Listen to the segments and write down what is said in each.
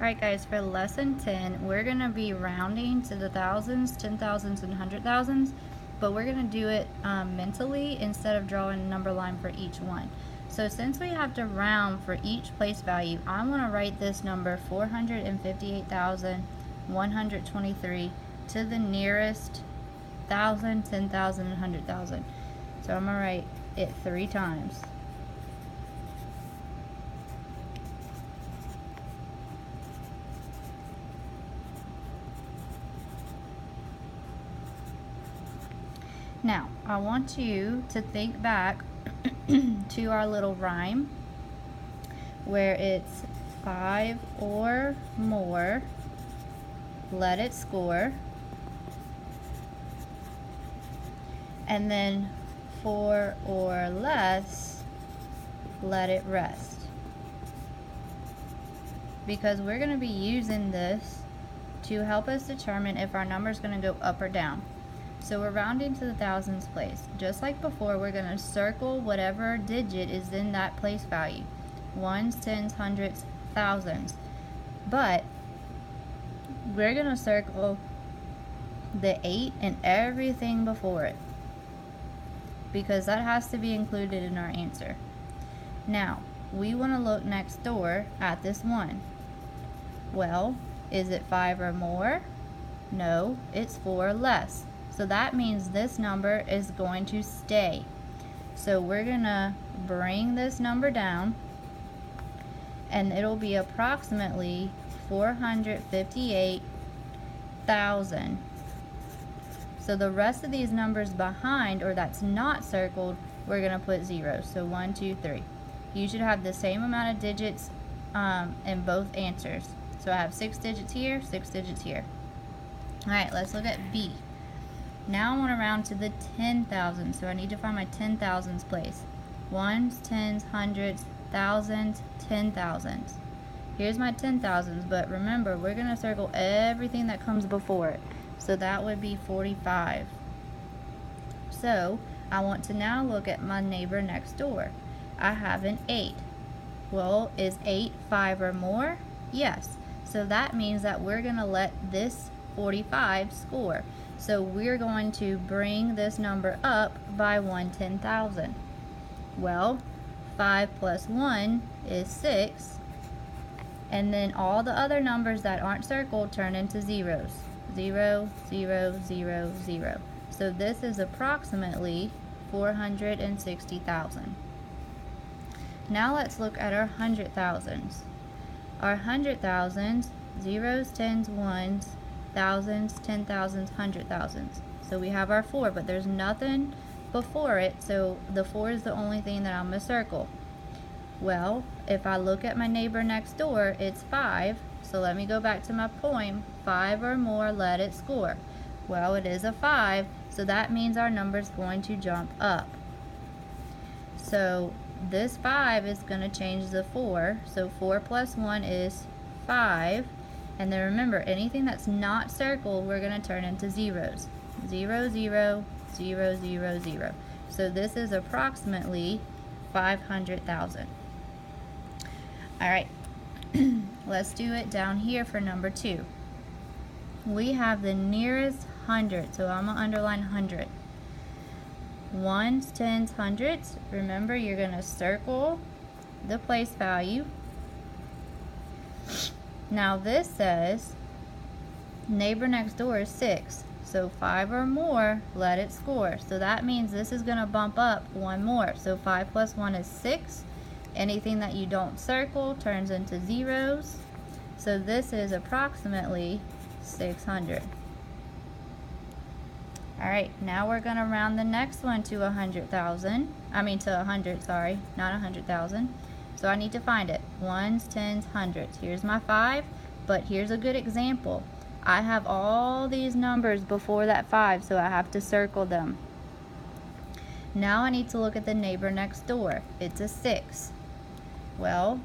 Alright guys, for lesson 10, we're going to be rounding to the thousands, 10,000s, and 100,000s, but we're going to do it mentally instead of drawing a number line for each one. So since we have to round for each place value, I want to write this number 458,123 to the nearest 1,000, 10,000, and 100,000. So I'm going to write it 3 times. Now, I want you to think back to our little rhyme where it's 5 or more, let it score, and then 4 or less, let it rest. Because we're going to be using this to help us determine if our number is going to go up or down. So we're rounding to the thousands place. Just like before, we're going to circle whatever digit is in that place value. Ones, tens, hundreds, thousands. But we're going to circle the 8 and everything before it, because that has to be included in our answer. Now, we want to look next door at this 1. Well, is it 5 or more? No, it's 4 or less. So that means this number is going to stay. So we're going to bring this number down, and it'll be approximately 458,000. So the rest of these numbers behind, or that's not circled, we're going to put 0. So 1, 2, 3. You should have the same amount of digits in both answers. So I have 6 digits here, 6 digits here. Alright, let's look at B. Now I want to round to the 10,000, so I need to find my 10,000s place. Ones, tens, hundreds, thousands, 10,000s. Here's my 10,000s, but remember, we're going to circle everything that comes before it. So that would be 45. So I want to now look at my neighbor next door. I have an 8. Well, is 8 5 or more? Yes. So that means that we're going to let this 45 score. So we're going to bring this number up by 1/10,000. Well, 5 plus 1 is 6. And then all the other numbers that aren't circled turn into zeros. 0, 0, 0, 0. So this is approximately 460,000. Now let's look at our 100,000s. Our 100,000s, zeros, tens, ones, thousands, 10,000s, 100,000s. So we have our 4, but there's nothing before it, so the 4 is the only thing that I'm going to circle. Well, if I look at my neighbor next door, it's 5. So let me go back to my poem. 5 or more, let it score. Well, it is a 5, so that means our number is going to jump up. So this 5 is going to change the 4. So 4 plus 1 is 5. And then remember, anything that's not circled, we're going to turn into zeros. 0, 0, 0, 0, 0. So this is approximately 500,000. Alright, let's do it down here for number 2. We have the nearest 100, so I'm going to underline 100. Ones, tens, hundreds. Remember, you're going to circle the place value. Now this says neighbor next door is 6. So 5 or more, let it score. So that means this is going to bump up 1 more. So 5 plus 1 is 6. Anything that you don't circle turns into zeros. So this is approximately 600. Alright, now we're going to round the next one to 100,000. I mean to 100, sorry, not 100,000. So I need to find it. Ones, tens, hundreds. Here's my 5, but here's a good example. I have all these numbers before that 5, so I have to circle them. Now I need to look at the neighbor next door. It's a 6. Well,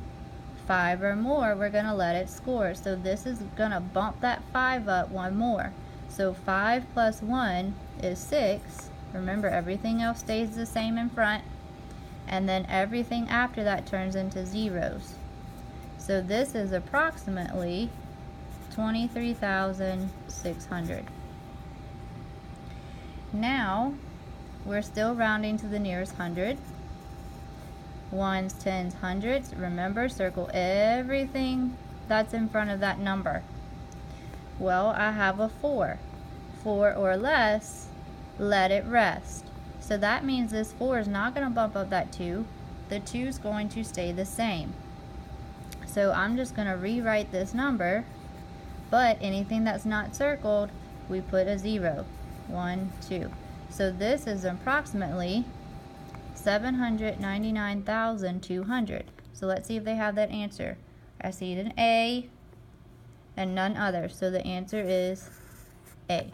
5 or more, we're going to let it score. So this is going to bump that 5 up 1 more. So 5 plus 1 is 6. Remember, everything else stays the same in front. And then everything after that turns into zeros. So this is approximately 23,600. Now, we're still rounding to the nearest hundred. Ones, tens, hundreds. Remember, circle everything that's in front of that number. Well, I have a 4. 4 or less, let it rest. So that means this 4 is not going to bump up that 2. The 2 is going to stay the same. So I'm just going to rewrite this number, but anything that's not circled, we put a 0. 1, 2. So this is approximately 799,200. So let's see if they have that answer. I see an A and none other. So the answer is A.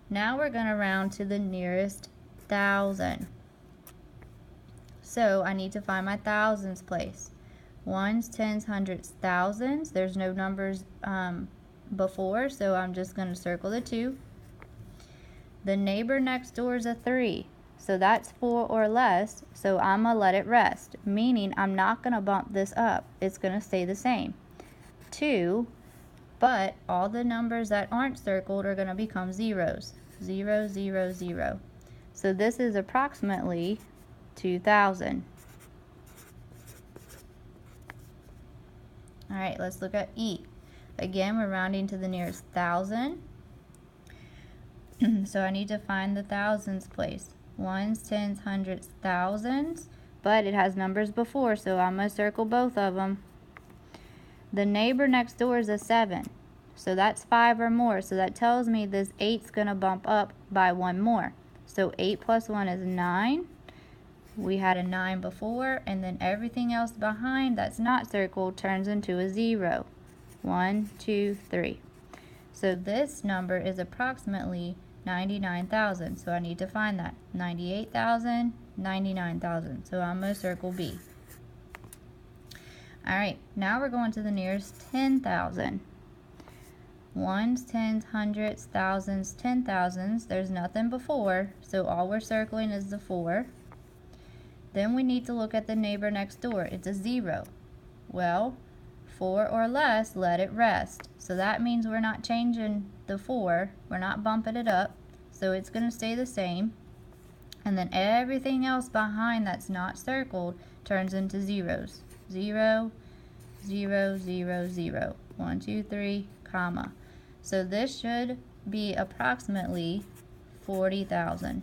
Now we're going to round to the nearest thousand. So I need to find my thousands place. Ones, tens, hundreds, thousands. There's no numbers before, so I'm just going to circle the 2. The neighbor next door is a 3. So that's 4 or less, so I'm going to let it rest, meaning I'm not going to bump this up. It's going to stay the same. 2, but all the numbers that aren't circled are going to become zeros. 0, 0, 0. So this is approximately 2,000. All right, let's look at E. Again, we're rounding to the nearest thousand. So I need to find the thousands place. Ones, tens, hundreds, thousands, but it has numbers before, so I'm going to circle both of them. The neighbor next door is a 7, so that's 5 or more, so that tells me this 8's going to bump up by 1 more. So 8 plus 1 is 9. We had a 9 before, and then everything else behind that's not circled turns into a 0. 1, 2, 3. So this number is approximately 99,000, so I need to find that. 98,000, 99,000, so I'm going to circle B. Alright, now we're going to the nearest 10,000. Ones, tens, hundreds, thousands, 10,000s. There's nothing before, so all we're circling is the 4. Then we need to look at the neighbor next door. It's a 0. Well, 4 or less, let it rest. So that means we're not changing the 4. We're not bumping it up. So it's going to stay the same. And then everything else behind that's not circled turns into zeros. 0, 0, 0, 0. 1, 2, 3, comma. So this should be approximately 40,000.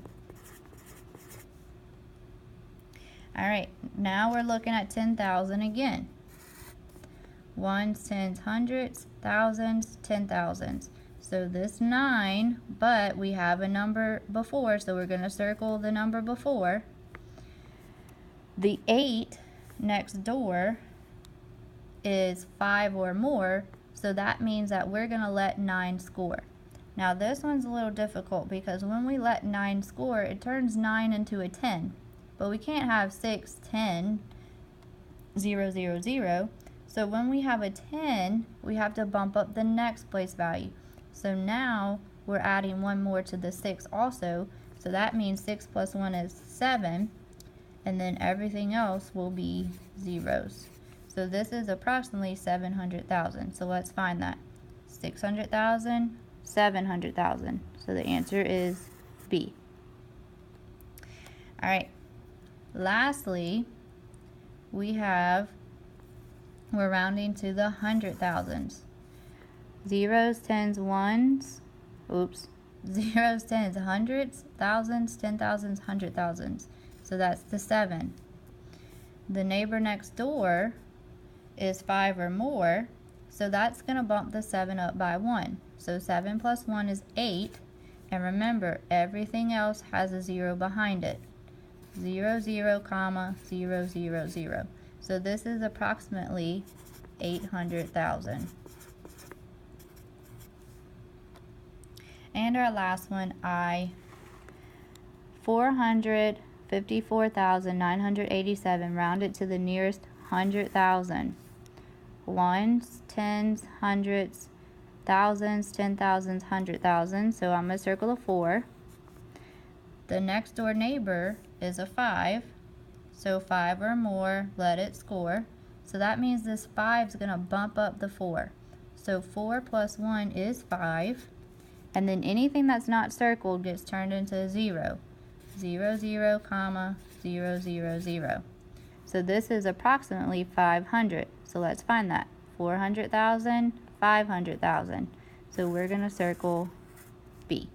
Alright, now we're looking at 10,000 again. Ones, tens, hundreds, thousands, 10,000s. So this 9, but we have a number before, so we're going to circle the number before. The 8 next door is 5 or more, so that means that we're going to let 9 score. Now this one's a little difficult because when we let 9 score, it turns 9 into a 10. But we can't have 6, 10, 0, 0, 0. So when we have a 10, we have to bump up the next place value. So now we're adding 1 more to the 6 also. So that means 6 plus 1 is 7. And then everything else will be zeros. So this is approximately 700,000. So let's find that. 600,000, 700,000. So the answer is B. Alright. Lastly, we're rounding to the 100,000s. Zeros, tens, ones, zeros, tens, hundreds, thousands, 10,000s, 100,000s. So that's the 7. The neighbor next door is 5 or more, so that's going to bump the 7 up by 1. So 7 plus 1 is 8, and remember, everything else has a 0 behind it. 0, 0, comma, 0, 0, 0. So this is approximately 800,000. And our last one, I, 454,987, rounded to the nearest 100,000. Ones, tens, hundreds, thousands, 10,000s, 100,000. So I'm going to circle a 4. The next door neighbor is a 5. So 5 or more, let it score. So that means this 5 is going to bump up the 4. So 4 plus 1 is 5. And then anything that's not circled gets turned into 0. 0, 0, comma, 0, 0, 0. So this is approximately 500. So let's find that. 400,000, 500,000. So we're going to circle B.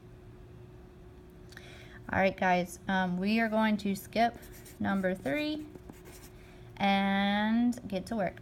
Alright guys, we are going to skip number 3 and get to work.